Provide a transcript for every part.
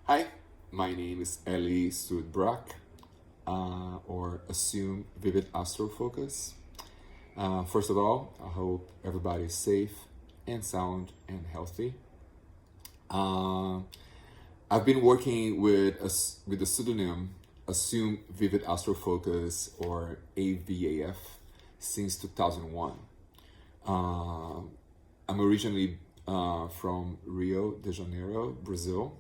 Hi, my name is Eli Sudbrack, or Assume Vivid Astro Focus. First of all, I hope everybody is safe and sound and healthy. I've been working with the pseudonym Assume Vivid Astro Focus, or AVAF, since 2001. I'm originally from Rio de Janeiro, Brazil.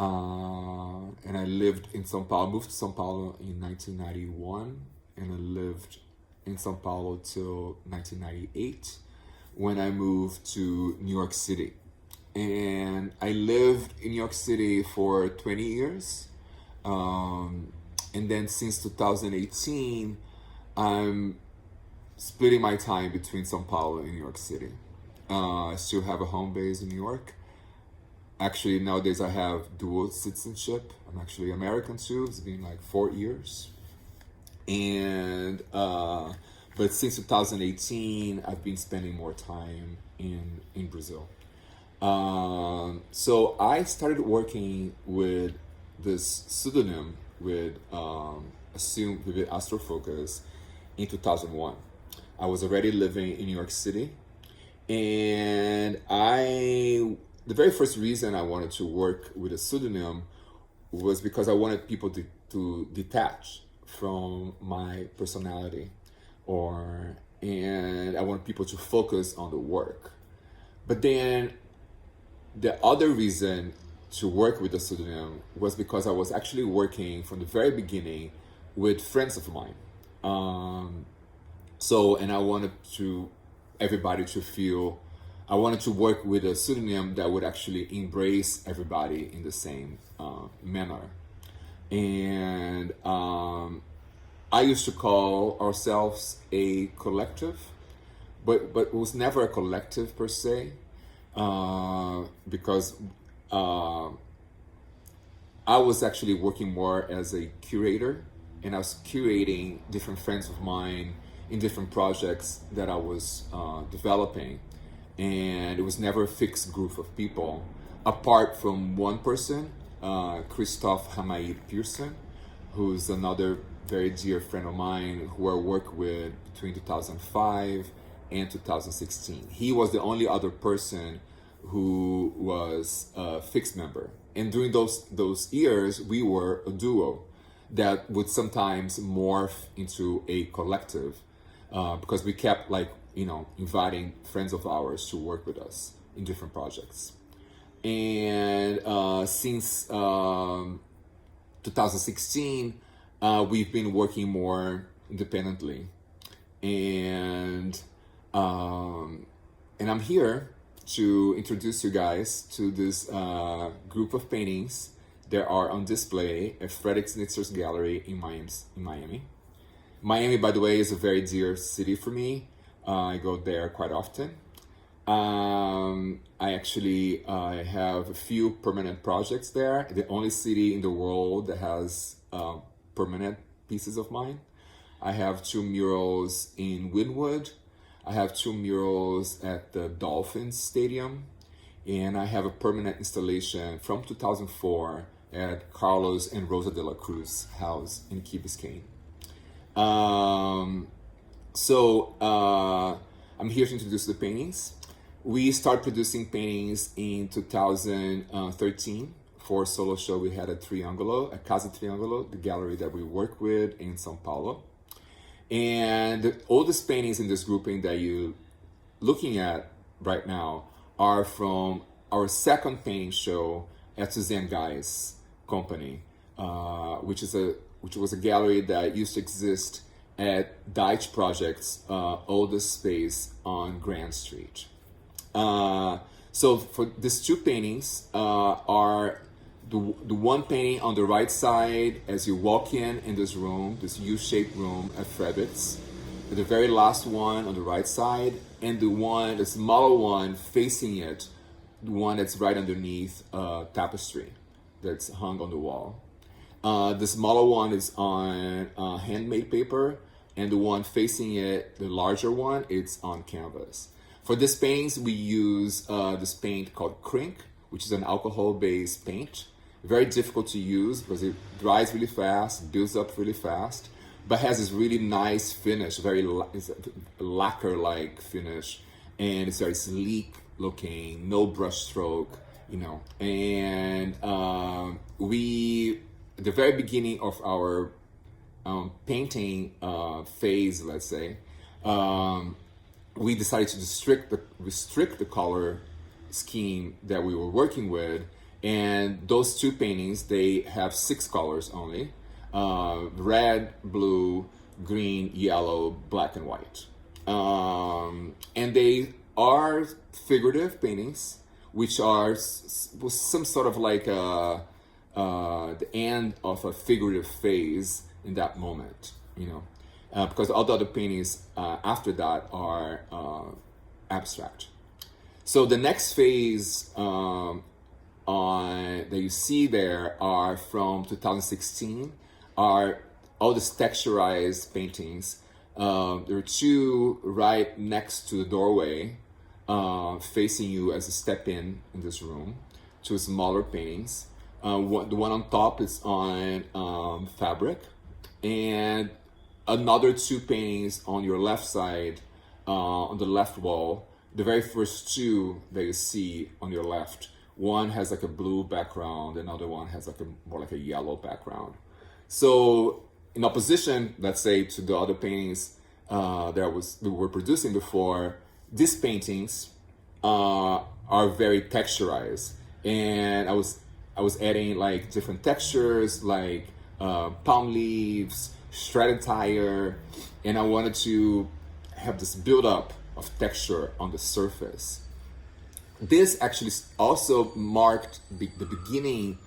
And I lived in São Paulo, moved to São Paulo in 1991, and I lived in São Paulo till 1998 when I moved to New York City. And I lived in New York City for 20 years. And then since 2018, I'm splitting my time between São Paulo and New York City. I still have a home base in New York. Actually, nowadays I have dual citizenship. I'm actually American too. It's been like 4 years. And, but since 2018, I've been spending more time in Brazil. So I started working with this pseudonym with Assume Vivid Astrofocus in 2001. I was already living in New York City, and the very first reason I wanted to work with a pseudonym was because I wanted people to detach from my personality, and I wanted people to focus on the work. But then the other reason to work with a pseudonym was because I was actually working from the very beginning with friends of mine. And I wanted everybody to feel, I wanted to work with a pseudonym that would actually embrace everybody in the same manner. And I used to call ourselves a collective, but it was never a collective per se, because I was actually working more as a curator, and I was curating different friends of mine in different projects that I was developing. And it was never a fixed group of people, apart from one person, Christoph Hamaid Pearson, who's another very dear friend of mine who I worked with between 2005 and 2016. He was the only other person who was a fixed member. And during those years, we were a duo that would sometimes morph into a collective, because we kept inviting friends of ours to work with us in different projects. And since 2016, we've been working more independently. And I'm here to introduce you guys to this group of paintings that are on display at Fredric Snitzer Gallery in Miami. Miami, by the way, is a very dear city for me. I go there quite often. I actually have a few permanent projects there. The only city in the world that has permanent pieces of mine. I have 2 murals in Wynwood. I have 2 murals at the Dolphins Stadium. And I have a permanent installation from 2004 at Carlos and Rosa de la Cruz house in Key Biscayne. So I'm here to introduce the paintings. We started producing paintings in 2013 for a solo show. We had at Casa Triangolo, the gallery that we work with in São Paulo. And the oldest paintings in this grouping that you're looking at right now are from our second painting show at Suzanne Guy's company, which was a gallery that used to exist at Deitch Project's oldest space on Grand Street. So for these 2 paintings are the one painting on the right side as you walk in this room, this U-shaped room at Frederic's, the very last one on the right side, and the smaller one facing it, the one that's right underneath tapestry that's hung on the wall. The smaller one is on handmade paper, and the one facing it, the larger one, it's on canvas. For these paintings, we use this paint called Crink, which is an alcohol-based paint. very difficult to use because it dries really fast, builds up really fast, but has this really nice finish, it's a lacquer-like finish, and it's very sleek looking, no brush stroke, you know. And the very beginning of our painting phase, let's say, we decided to restrict the color scheme that we were working with, and those two paintings, they have 6 colors only: red, blue, green, yellow, black, and white. And they are figurative paintings, which are some sort of like the end of a figurative phase in that moment, you know, because all the other paintings after that are abstract. So the next phase that you see there are from 2016, are all these texturized paintings. There are 2 right next to the doorway, facing you as you step in this room, 2 smaller paintings. The one on top is on fabric, and another 2 paintings on your left side, on the left wall. The very first 2 that you see on your left, one has like a blue background, another one has like more like a yellow background. So in opposition, let's say, to the other paintings we were producing before, these paintings are very texturized, and I was adding like different textures, like palm leaves, shredded tire, and I wanted to have this build-up of texture on the surface. This actually also marked the beginning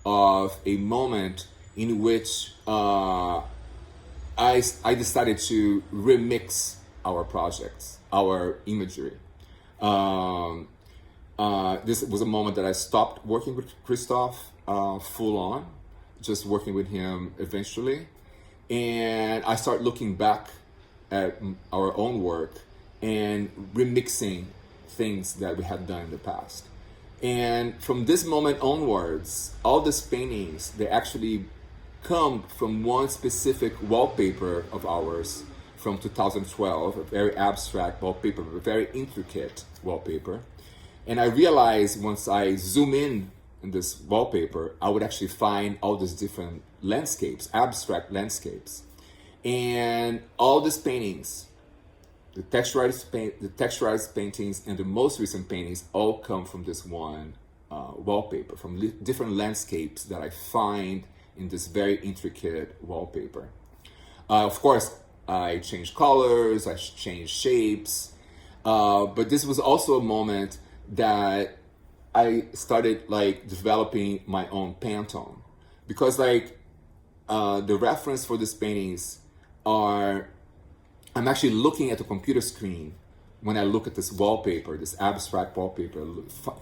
of a moment in which I decided to remix our projects, our imagery. This was a moment that I stopped working with Christophe full on, just working with him eventually. And I started looking back at our own work and remixing things that we had done in the past. And from this moment onwards, all these paintings, they actually come from one specific wallpaper of ours from 2012, a very abstract wallpaper, a very intricate wallpaper. And I realized once I zoom in this wallpaper, I would actually find all these different landscapes, abstract landscapes. And all these paintings, the texturized paintings and the most recent paintings, all come from this one wallpaper, from different landscapes that I find in this very intricate wallpaper. Of course, I changed colors, I changed shapes, but this was also a moment that I started like developing my own Pantone, because like the reference for these paintings are, I'm actually looking at the computer screen when I look at this wallpaper, this abstract wallpaper,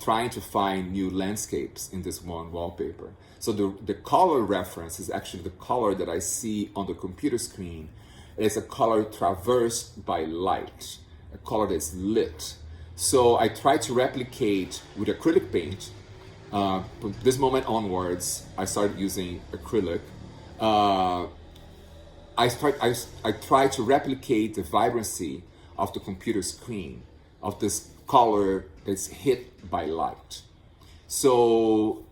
trying to find new landscapes in this one wallpaper. So the color reference is actually the color that I see on the computer screen. It's a color traversed by light, a color that's lit. So I try to replicate with acrylic paint. From this moment onwards, I started using acrylic. I try to replicate the vibrancy of the computer screen, of this color that's hit by light. So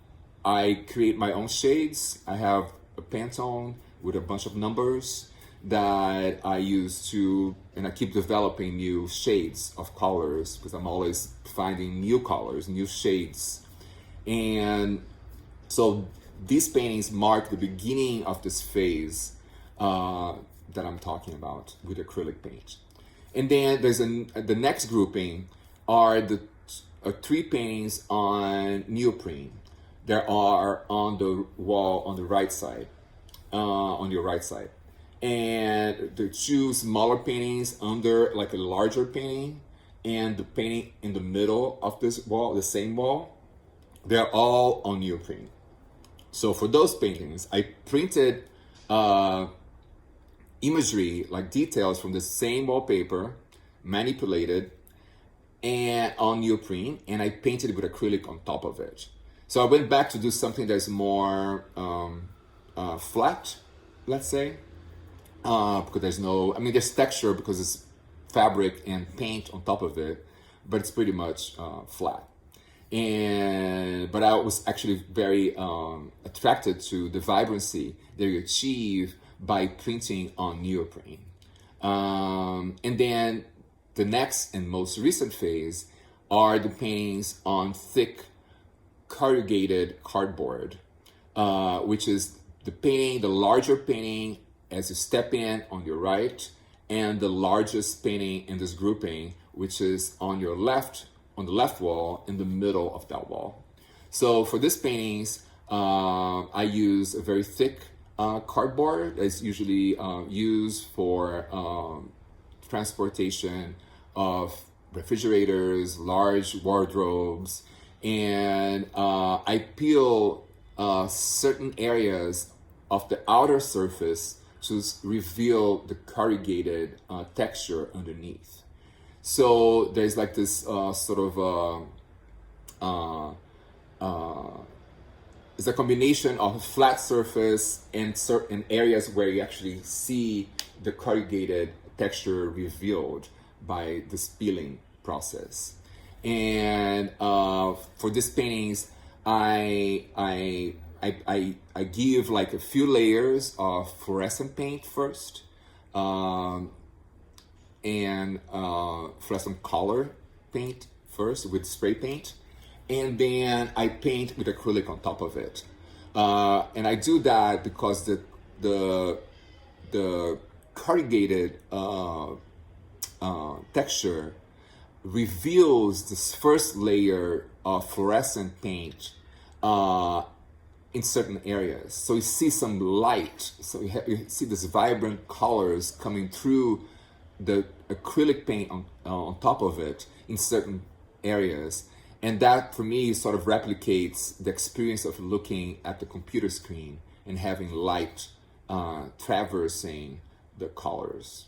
I create my own shades. I have a Pantone with a bunch of numbers that I use and I keep developing new shades of colors because I'm always finding new colors, new shades. And so these paintings mark the beginning of this phase that I'm talking about with acrylic paint. And then there's the next grouping are the 3 paintings on neoprene. There are on the wall on the right side, on your right side. And the 2 smaller paintings under like a larger painting, and the painting in the middle of this wall, the same wall, they're all on neoprene. So for those paintings, I printed imagery, like details from the same wallpaper, manipulated and on neoprene, and I painted it with acrylic on top of it. So I went back to do something that's more flat, let's say, because there's no, I mean, there's texture because it's fabric and paint on top of it, but it's pretty much flat. But I was actually very attracted to the vibrancy that you achieve by printing on neoprene. And then the next and most recent phase are the paintings on thick corrugated cardboard, which is the painting, the larger painting as you step in on your right, and the largest painting in this grouping, which is on your left, on the left wall, in the middle of that wall. So for these paintings, I use a very thick cardboard that's usually used for transportation of refrigerators, large wardrobes, and I peel certain areas of the outer surface to reveal the corrugated texture underneath. So there's like this sort of it's a combination of a flat surface and certain areas where you actually see the corrugated texture revealed by this peeling process. And for these paintings, I give like a few layers of fluorescent paint first, and fluorescent color paint first with spray paint, and then I paint with acrylic on top of it. And I do that because the corrugated texture reveals this first layer of fluorescent paint in certain areas. So you see some light. So you see this vibrant colors coming through the acrylic paint on top of it in certain areas. And that, for me, sort of replicates the experience of looking at the computer screen and having light traversing the colors.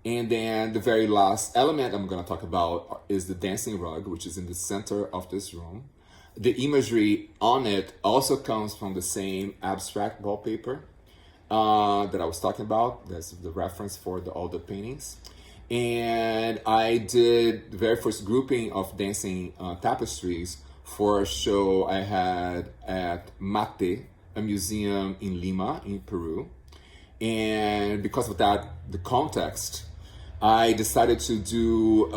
And then the very last element I'm going to talk about is the dancing rug, which is in the center of this room. The imagery on it also comes from the same abstract wallpaper that I was talking about. That's the reference for all the paintings. And I did the very first grouping of dancing tapestries for a show I had at Mate, a museum in Lima, in Peru. And because of that, the context, I decided to do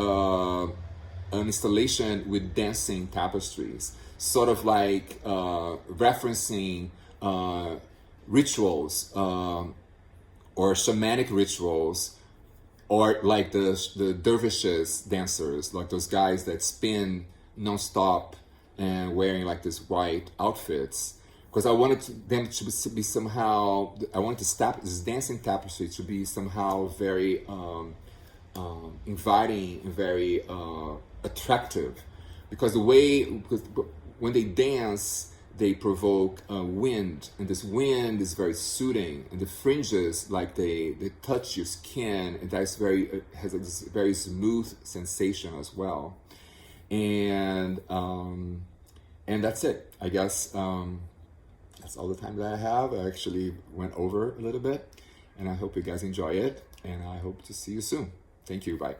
an installation with dancing tapestries, sort of like referencing rituals or shamanic rituals, or like the dervishes dancers, like those guys that spin nonstop and wearing like these white outfits. Because I wanted them to be somehow, I wanted this dancing tapestry to be somehow very inviting and very attractive. Because when they dance, they provoke wind, and this wind is very soothing, and the fringes, like they touch your skin, and that's has this very smooth sensation as well. And that's it, I guess. That's all the time that I have. I actually went over a little bit, and I hope you guys enjoy it, and I hope to see you soon. Thank you. Bye.